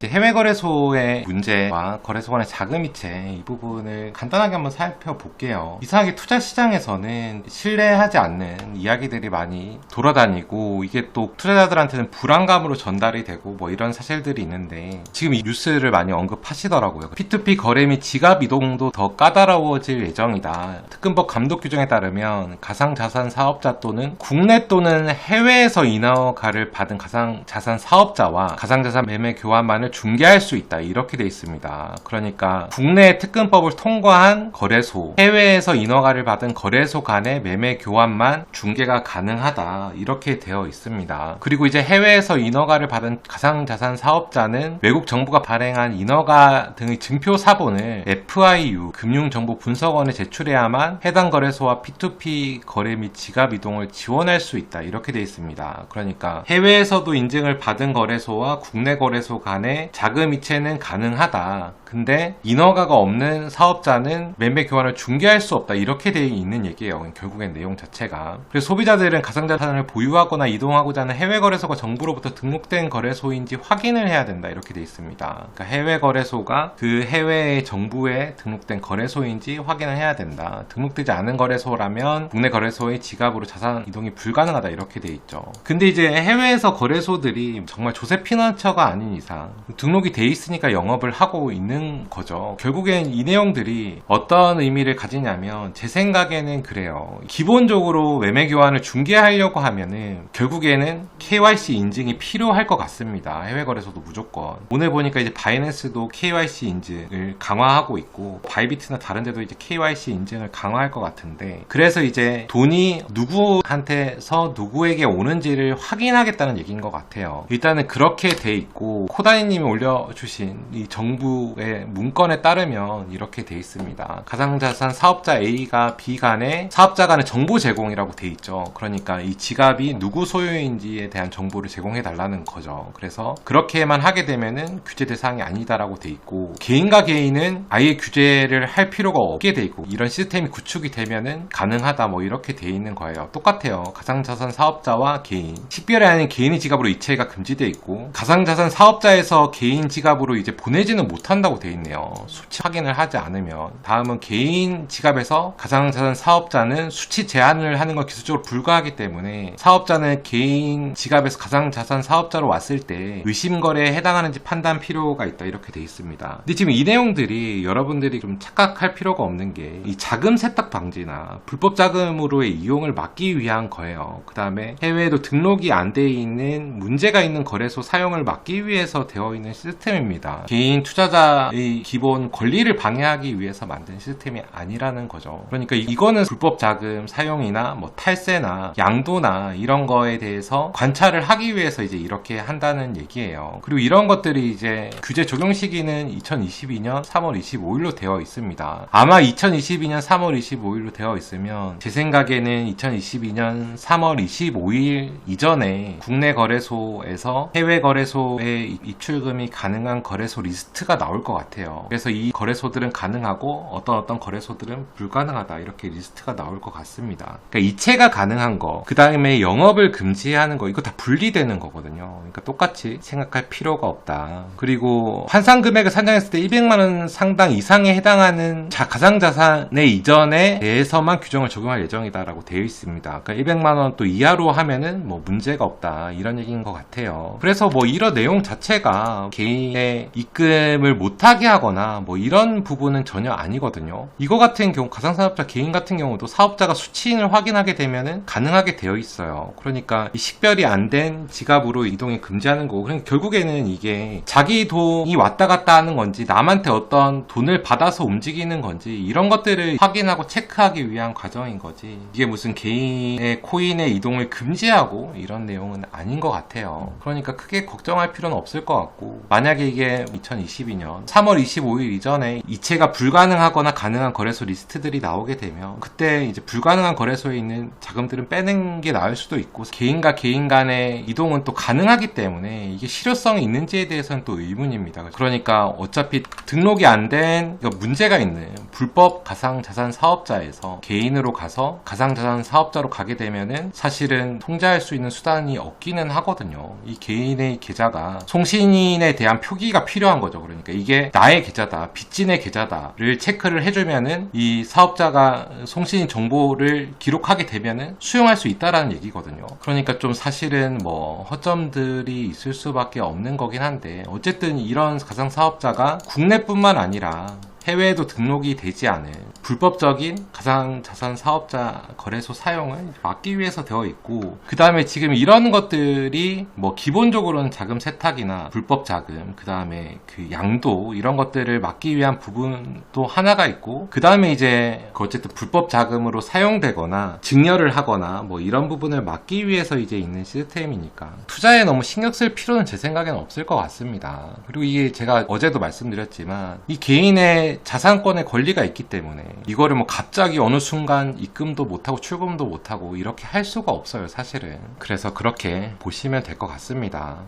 해외 거래소의 문제와 거래소 간의 자금이체 이 부분을 간단하게 한번 살펴볼게요. 이상하게 투자 시장에서는 신뢰하지 않는 이야기들이 많이 돌아다니고 이게 또 투자자들한테는 불안감으로 전달이 되고 뭐 이런 사실들이 있는데 지금 이 뉴스를 많이 언급하시더라고요. P2P 거래 및 지갑 이동도 더 까다로워질 예정이다. 특근법 감독 규정에 따르면 가상자산 사업자 또는 국내 또는 해외에서 인허가를 받은 가상자산 사업자와 가상자산 매매 교환만을 중개할 수 있다. 이렇게 돼 있습니다. 그러니까 국내 특근법을 통과한 거래소, 해외에서 인허가를 받은 거래소 간의 매매 교환만 중개가 가능하다. 이렇게 되어 있습니다. 그리고 이제 해외에서 인허가를 받은 가상자산 사업자는 외국 정부가 발행한 인허가 등의 증표 사본을 FIU 금융정보분석원에 제출해야만 해당 거래소와 P2P 거래 및 지갑 이동을 지원할 수 있다. 이렇게 되어 있습니다. 그러니까 해외에서도 인증을 받은 거래소와 국내 거래소 간의 자금 이체는 가능하다. 근데 인허가가 없는 사업자는 매매 교환을 중개할 수 없다. 이렇게 되어 있는 얘기예요. 결국엔 내용 자체가. 그래서 소비자들은 가상자산을 보유하거나 이동하고자 하는 해외 거래소가 정부로부터 등록된 거래소인지 확인을 해야 된다. 이렇게 되어 있습니다. 그러니까 해외 거래소가 그 해외의 정부에 등록된 거래소인지 확인을 해야 된다. 등록되지 않은 거래소라면 국내 거래소의 지갑으로 자산 이동이 불가능하다. 이렇게 되어 있죠. 근데 이제 해외에서 거래소들이 정말 조세 피난처가 아닌 이상 등록이 돼 있으니까 영업을 하고 있는 거죠. 결국엔 이 내용들이 어떤 의미를 가지냐면 제 생각에는 그래요. 기본적으로 매매 교환을 중개하려고 하면은 결국에는 KYC 인증이 필요할 것 같습니다. 해외 거래소도 무조건. 오늘 보니까 이제 바이낸스도 KYC 인증을 강화하고 있고 바이비트나 다른 데도 이제 KYC 인증을 강화할 것 같은데 그래서 이제 돈이 누구한테서 누구에게 오는지를 확인하겠다는 얘기인 것 같아요. 일단은 그렇게 돼 있고 코다니님이 올려주신 이 정부의 문건에 따르면 이렇게 돼 있습니다. 가상자산 사업자 A가 B 간의 사업자 간의 정보 제공이라고 돼 있죠. 그러니까 이 지갑이 누구 소유인지에 대한 정보를 제공해 달라는 거죠. 그래서 그렇게만 하게 되면은 규제 대상이 아니다라고 돼 있고 개인과 개인은 아예 규제를 할 필요가 없게 돼 있고 이런 시스템이 구축이 되면은 가능하다 뭐 이렇게 돼 있는 거예요. 똑같아요. 가상자산 사업자와 개인 식별이 아닌 개인의 지갑으로 이체가 금지돼 있고 가상자산 사업자에서 개인 지갑으로 이제 보내지는 못한다고 돼 있네요. 수치 확인을 하지 않으면. 다음은 개인 지갑에서 가상자산 사업자는 수치 제한을 하는 건 기술적으로 불가하기 때문에 사업자는 개인 지갑에서 가상자산 사업자로 왔을 때 의심거래에 해당하는지 판단 필요가 있다. 이렇게 돼 있습니다. 근데 지금 이 내용들이 여러분들이 좀 착각할 필요가 없는 게 이 자금 세탁 방지나 불법 자금으로의 이용을 막기 위한 거예요. 그 다음에 해외에도 등록이 안 돼 있는 문제가 있는 거래소 사용을 막기 위해서 되어 있는 시스템입니다. 개인 투자자의 기본 권리를 방해하기 위해서 만든 시스템이 아니라는 거죠. 그러니까 이거는 불법 자금 사용이나 뭐 탈세나 양도나 이런 거에 대해서 관찰을 하기 위해서 이제 이렇게 한다는 얘기예요. 그리고 이런 것들이 이제 규제 적용 시기는 2022년 3월 25일로 되어 있습니다. 아마 2022년 3월 25일로 되어 있으면 제 생각에는 2022년 3월 25일 이전에 국내 거래소에서 해외 거래소에 입출금이 가능한 거래소 리스트가 나올 것 같아요. 그래서 이 거래소들은 가능하고 어떤 거래소들은 불가능하다 이렇게 리스트가 나올 것 같습니다. 그러니까 이체가 가능한 거, 그 다음에 영업을 금지하는 거 이거 다 분리되는 거거든요. 그러니까 똑같이 생각할 필요가 없다. 그리고 환산 금액을 산정했을 때 200만원 상당 이상에 해당하는 가상자산의 이전에 대해서만 규정을 적용할 예정이다라고 되어 있습니다. 그러니까 200만원 또 이하로 하면은 뭐 문제가 없다 이런 얘기인 것 같아요. 그래서 뭐 이런 내용 자체가 개인의 입금을 못하게 하거나 뭐 이런 부분은 전혀 아니거든요. 이거 같은 경우 가상사업자 개인 같은 경우도 사업자가 수취인을 확인하게 되면은 가능하게 되어 있어요. 그러니까 이 식별이 안 된 지갑으로 이동이 금지하는 거고 그러니까 결국에는 이게 자기 돈이 왔다 갔다 하는 건지 남한테 어떤 돈을 받아서 움직이는 건지 이런 것들을 확인하고 체크하기 위한 과정인 거지 이게 무슨 개인의 코인의 이동을 금지하고 이런 내용은 아닌 것 같아요. 그러니까 크게 걱정할 필요는 없을 것 같고 만약에 이게 2022년 3월 25일 이전에 이체가 불가능하거나 가능한 거래소 리스트들이 나오게 되면 그때 이제 불가능한 거래소에 있는 자금들은 빼는 게 나을 수도 있고 개인과 개인 간의 이동은 또 가능하기 때문에 이게 실효성이 있는지에 대해서는 또 의문입니다. 그러니까 어차피 등록이 안 된 문제가 있는 불법 가상자산 사업자에서 개인으로 가서 가상자산 사업자로 가게 되면은 사실은 통제할 수 있는 수단이 없기는 하거든요. 이 개인의 계좌가 송신인에 대한 표기가 필요한 거죠. 그러니까 이게 나의 계좌다, 빚진의 계좌다를 체크를 해주면은 이 사업자가 송신인 정보를 기록하게 되면은 수용할 수 있다라는 얘기거든요. 그러니까 좀 사실은 뭐 허점들이 있을 수밖에 없는 거긴 한데, 어쨌든 이런 가상사업자가 국내뿐만 아니라 해외에도 등록이 되지 않은 불법적인 가상자산 사업자 거래소 사용을 막기 위해서 되어 있고, 그 다음에 지금 이런 것들이 뭐 기본적으로는 자금 세탁이나 불법 자금, 그 다음에 그 양도, 이런 것들을 막기 위한 부분도 하나가 있고, 그 다음에 이제 어쨌든 불법 자금으로 사용되거나 증여를 하거나 뭐 이런 부분을 막기 위해서 이제 있는 시스템이니까 투자에 너무 신경 쓸 필요는 제 생각에는 없을 것 같습니다. 그리고 이게 제가 어제도 말씀드렸지만 이 개인의 자산권의 권리가 있기 때문에 이거를 뭐 갑자기 어느 순간 입금도 못하고 출금도 못하고 이렇게 할 수가 없어요, 사실은. 그래서 그렇게 보시면 될 것 같습니다.